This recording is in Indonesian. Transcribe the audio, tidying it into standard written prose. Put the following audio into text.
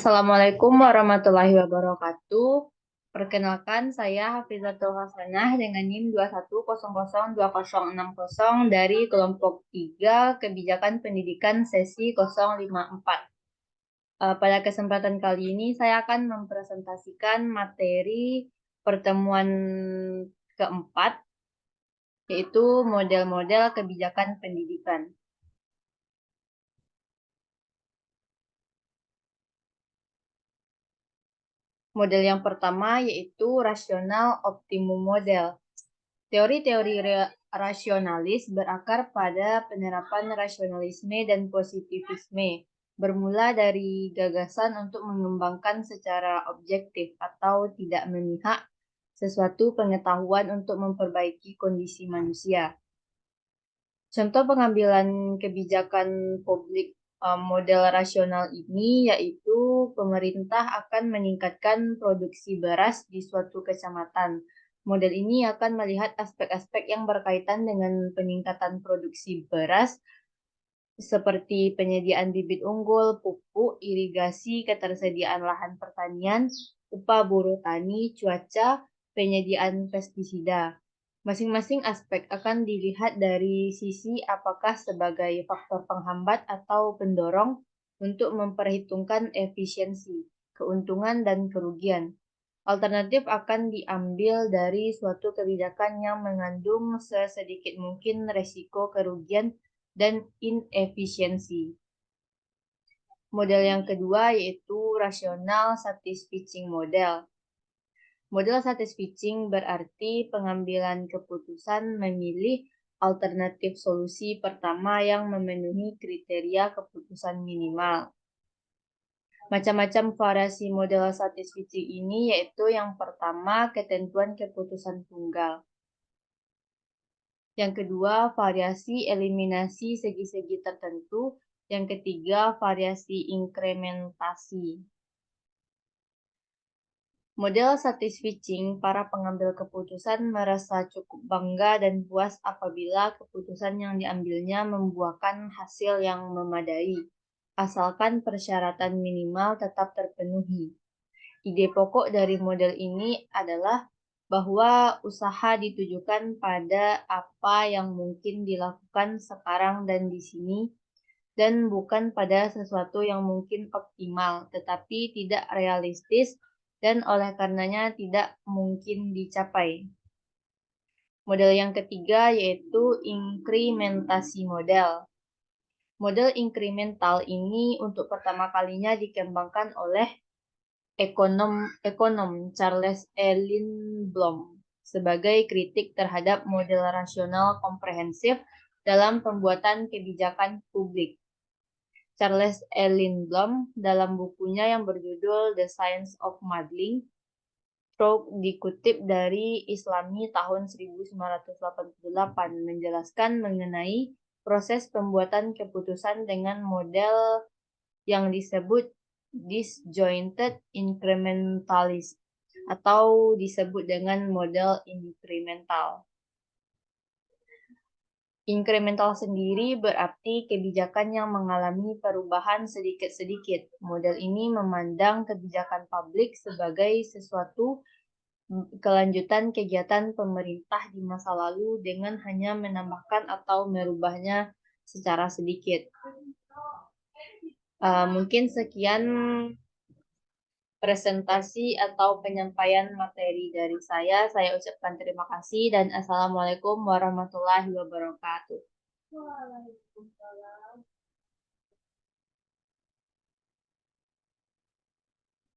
Assalamualaikum warahmatullahi wabarakatuh. Perkenalkan, saya Hafizatul Hasanah dengan NIM 21002060 dari kelompok 3 Kebijakan Pendidikan sesi 054. Pada kesempatan kali ini saya akan mempresentasikan materi pertemuan keempat, yaitu model-model kebijakan pendidikan. Model yang pertama yaitu rasional optimum model. Teori-teori rasionalis berakar pada penerapan rasionalisme dan positivisme, bermula dari gagasan untuk mengembangkan secara objektif atau tidak memihak sesuatu pengetahuan untuk memperbaiki kondisi manusia. Contoh pengambilan kebijakan publik model rasional ini yaitu pemerintah akan meningkatkan produksi beras di suatu kecamatan. Model ini akan melihat aspek-aspek yang berkaitan dengan peningkatan produksi beras seperti penyediaan bibit unggul, pupuk, irigasi, ketersediaan lahan pertanian, upah buruh tani, cuaca, penyediaan pestisida. Masing-masing aspek akan dilihat dari sisi apakah sebagai faktor penghambat atau pendorong untuk memperhitungkan efisiensi, keuntungan, dan kerugian. Alternatif akan diambil dari suatu kebijakan yang mengandung sesedikit mungkin resiko kerugian dan inefisiensi. Model yang kedua yaitu rasional satisficing model. Model satisficing berarti pengambilan keputusan memilih alternatif solusi pertama yang memenuhi kriteria keputusan minimal. Macam-macam variasi model satisficing ini yaitu yang pertama ketentuan keputusan tunggal. Yang kedua variasi eliminasi segi-segi tertentu. Yang ketiga variasi inkrementasi. Model satisficing, para pengambil keputusan merasa cukup bangga dan puas apabila keputusan yang diambilnya membuahkan hasil yang memadai, asalkan persyaratan minimal tetap terpenuhi. Ide pokok dari model ini adalah bahwa usaha ditujukan pada apa yang mungkin dilakukan sekarang dan di sini, dan bukan pada sesuatu yang mungkin optimal, tetapi tidak realistis dan oleh karenanya tidak mungkin dicapai. Model yang ketiga yaitu inkrementasi model. Model inkremental ini untuk pertama kalinya dikembangkan oleh ekonom Charles E. Lindblom sebagai kritik terhadap model rasional komprehensif dalam pembuatan kebijakan publik. Charles E. Lindblom dalam bukunya yang berjudul The Science of Modeling, dikutip dari Islami tahun 1988, menjelaskan mengenai proses pembuatan keputusan dengan model yang disebut disjointed incrementalist atau disebut dengan model inkremental. Inkremental sendiri berarti kebijakan yang mengalami perubahan sedikit-sedikit. Model ini memandang kebijakan publik sebagai sesuatu kelanjutan kegiatan pemerintah di masa lalu dengan hanya menambahkan atau merubahnya secara sedikit. Mungkin sekian presentasi atau penyampaian materi dari saya. Saya ucapkan terima kasih dan Assalamualaikum warahmatullahi wabarakatuh. Waalaikumsalam.